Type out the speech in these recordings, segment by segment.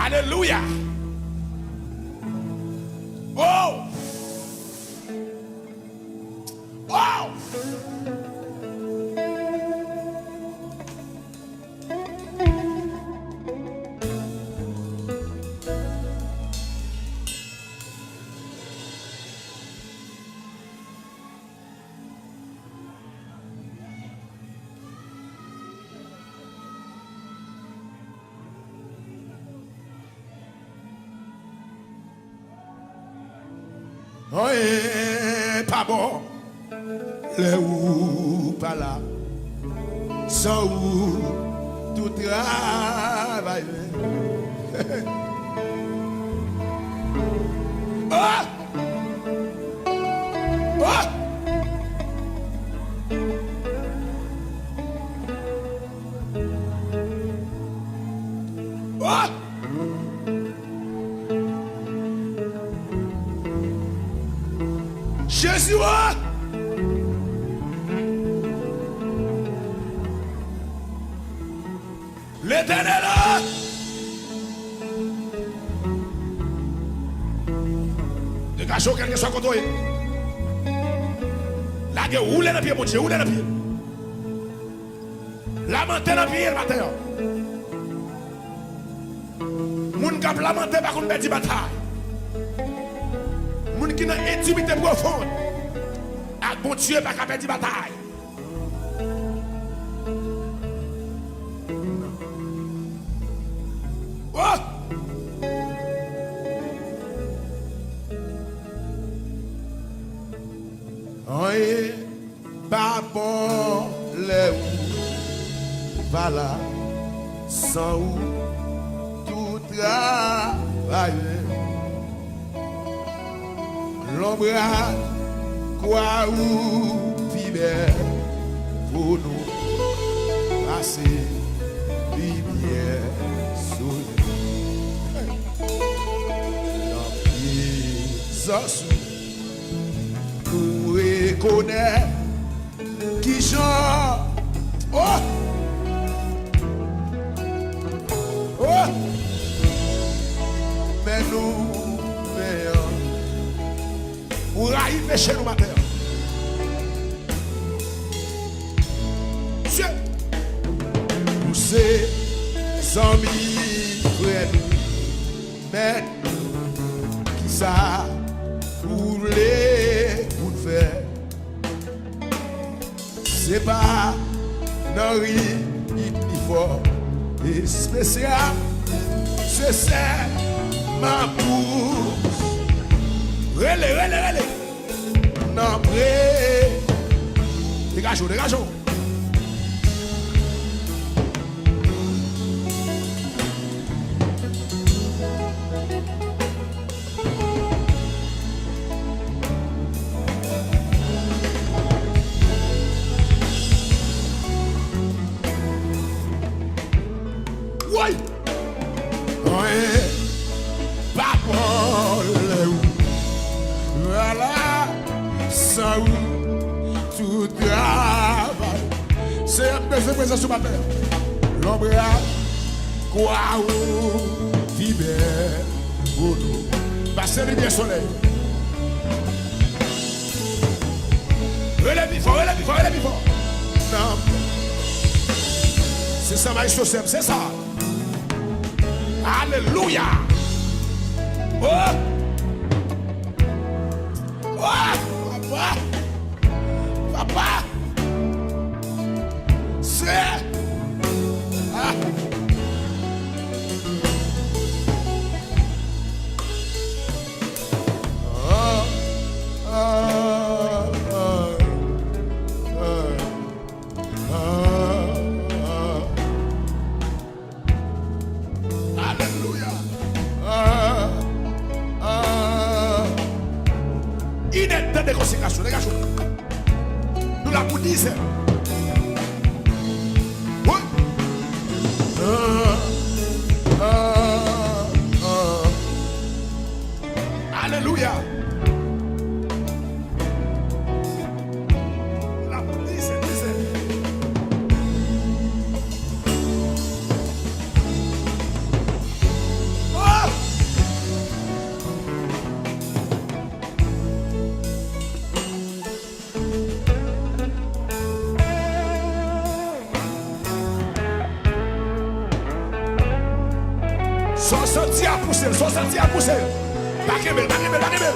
Alléluia. Oh. Oh. Oh, pas bon. Le ou pas là. Sans ou tout travail. Oh! Oh! Oh! Jésus, oh! L'Éternel, oh! Dégagez quelqu'un soit contre lui. La gueule roule dans le pied, mon Dieu, roule dans le pied. Lamenter dans le pied, le matin. Moun kap lamenter par contre perdre bataille. Moun qui dans intimité profonde. Avec bon Dieu pas perdre bataille. Oh! Oui, pas bon le ou, voilà, sans ou, tout travail. L'ombre quoi ou fibère pour nous passer lumière sur nous. Dans pour reconnaître qui chante. Oh! Oh! Mais nous, pour arriver chez nous matin. Dieu, nous c'est 100 000 frères, mais qui ça pour les pour faire. C'est pas non ni fort et spécial, c'est ma pousse. Relais. Non, prêt. Dégageons. Oui. Pas pour le ou. Voilà, ça ou tout travail. C'est un peu de présence sur ma terre. L'ombre a quoi ou vibère pour nous. Passez le bien soleil. Relève fort. Non. C'est ça, ma chaussette, c'est ça. Alléluia. Oh! Papa, c'est Alléluia. Il est temps de consécration, les gars. Nous la disons. Oui. Alléluia. La disons. Oh. Sois senti à pousser, sois senti à pousser. Bakebel, bakebel, bakebel.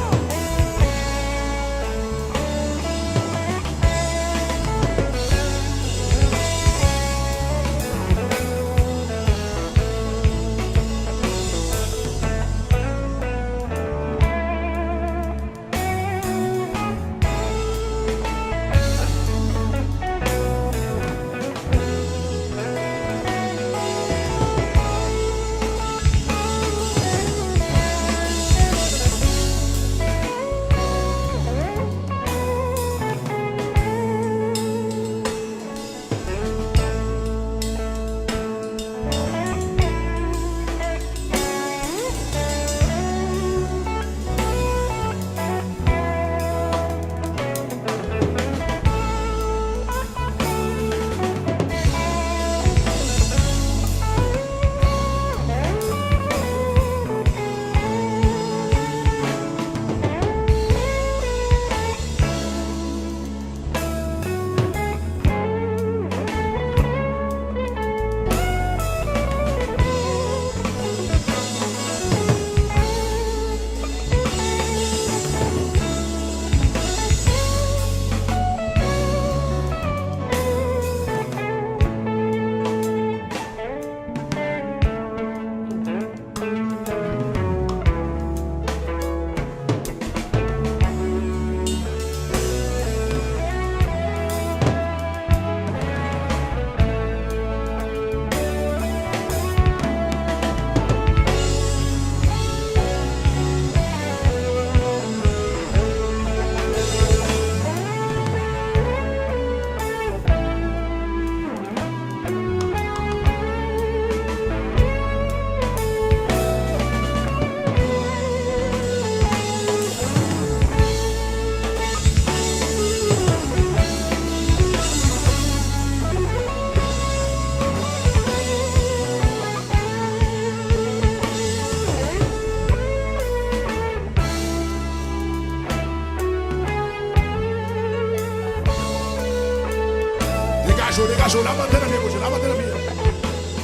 Dégagez, la main de la mienne, la main de la mienne.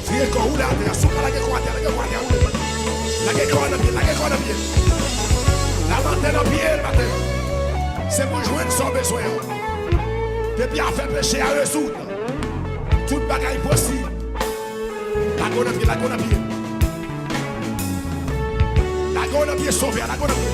Fille, quand vous l'avez, la soupe, la gueule, la gueule, la main de la mienne, c'est pour jouer sans besoin. Depuis à faire péché à résoudre. Toute bagaille possible. La gueule à pied, la gueule à pied. La gueule à pied sauvée, la gueule à pied.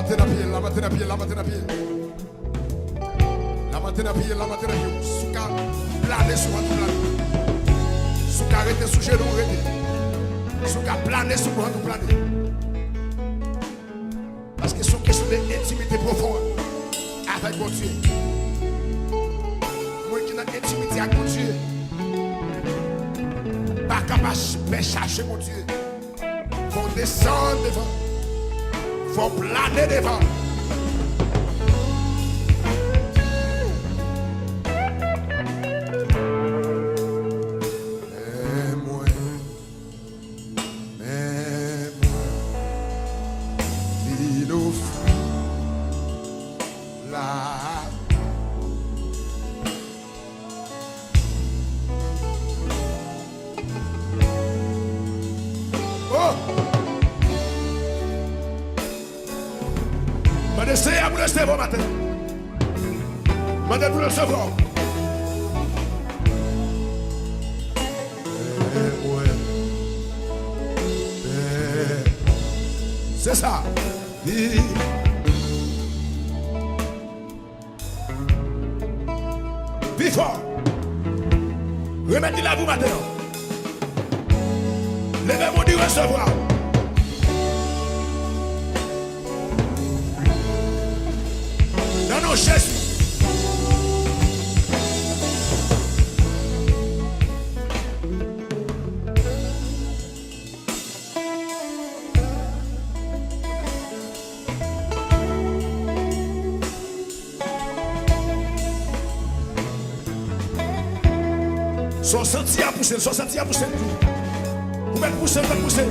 matin à pied, la matin à pied, la matin à pied. La matin à pied, la matin à pied. Souka, planer sur votre planer. Souka, arrêtez sous genou, arrêtez. Souka, planer sur votre planer. Parce que c'est une question d'intimité profonde avec mon Dieu. Moi qui ai intimité avec mon Dieu, pas capable de chercher mon Dieu. Faut descendre devant. Faut planer devant. Essayez à vous recevoir matin. Mandez pour le recevoir. C'est ça. Plus fort. Remettez-le à vous maintenant. Levez-vous du recevoir. Dans nos chaises. Son senti à pousser, son senti à pousser. Vous mettez pousser, vous mettez pousser.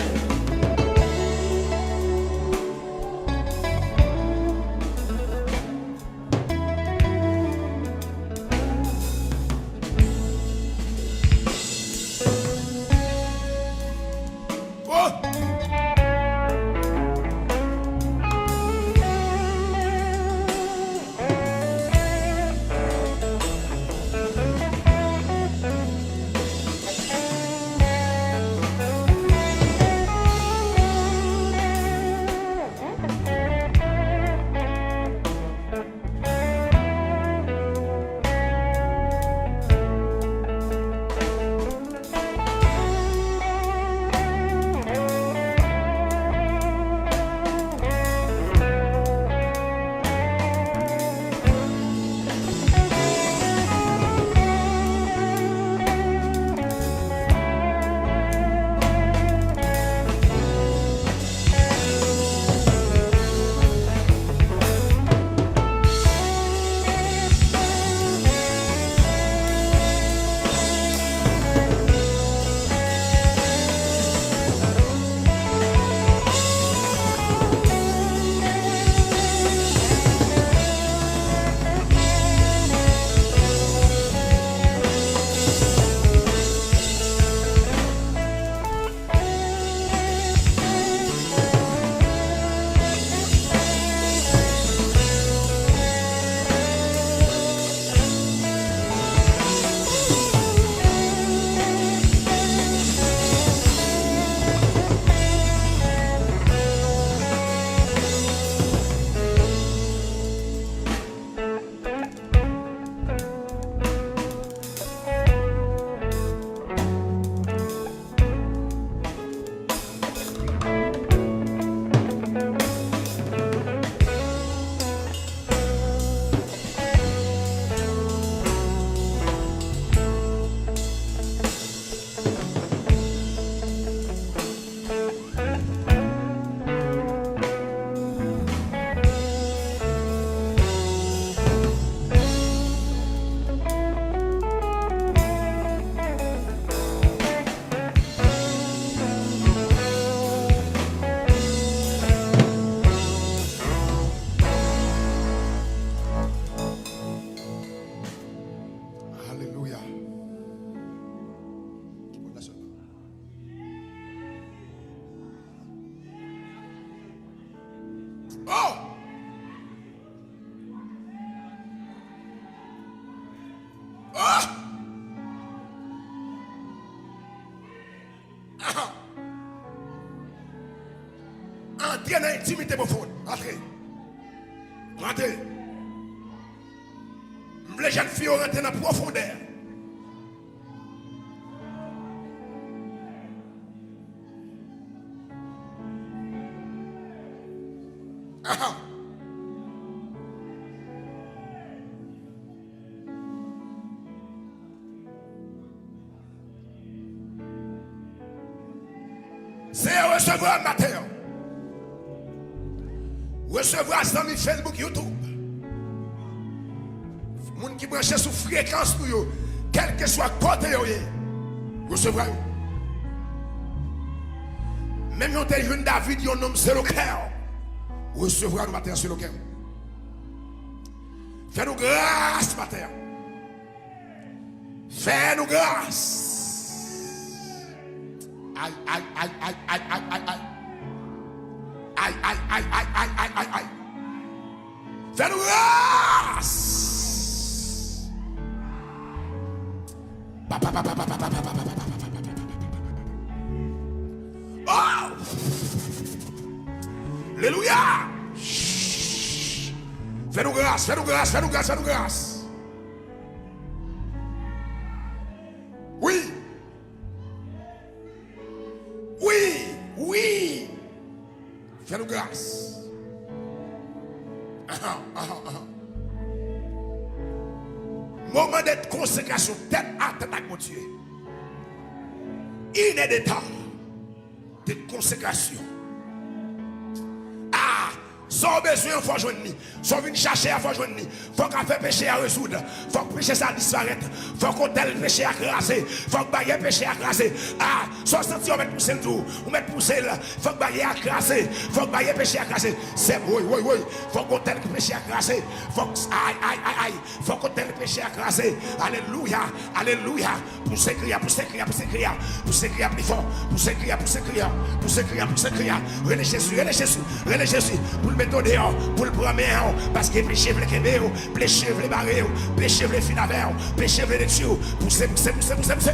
Entrez dans l'intimité profonde. Entrez. Rentrez. Les jeunes filles rentrent dans la profondeur. C'est recevoir matin. Recevoir sur Facebook, YouTube. Les gens qui branchent sur fréquence, quel que soit côté, recevoir. Même si on est jeune David, il nomme c'est le cœur. Recevoir le matin sur le cœur. Fais-nous grâce, matin. Fais-nous grâce. Aïe, aïe, aïe, aïe, aïe, aïe, aïe, aïe. Aïe, aïe, aïe, aïe, aïe, aïe, aïe, aïe. Fais-nous grâce. Oh! Alléluia! Fais-nous grâce, fais-nous grâce, fais-nous grâce, fais-nous grâce. Oui. Oui, oui. Fais-nous grâce. Moment d'être consécration, tête à tête avec mon Dieu. Il est des temps de consécration. Ah, sans besoin, il faut joindre. Sans venir chercher, il faut joindre. Il faut qu'on fasse péché à résoudre. Il faut que péché ça disparaisse. Il faut qu'on tel péché à craser. Il faut que bailler péché à craser. Ah, sans sentir, on met pousser le tour. On met pousser là. Il faut que bailler à craser. Il faut que bailler péché à craser. C'est oui, oui, oui. Il faut qu'on tel péché à craser. Il faut que aïe, aïe, aïe, aïe. Il faut qu'on tel péché à craser. Alléluia, alléluia. Poussez crier, poussez crier, poussez crier. Poussez crier plus fort. Poussez crier, poussez crier. Poussez crier, poussez crier. Relais Jésus, relais Jésus, relais Jésus. Pour le mettre dehors, pour le premier, parce que péché veut le péché veut le barrer, péché veut le fin avec, péché veut le tuer. Poussez, poussez, poussez, poussez, poussez.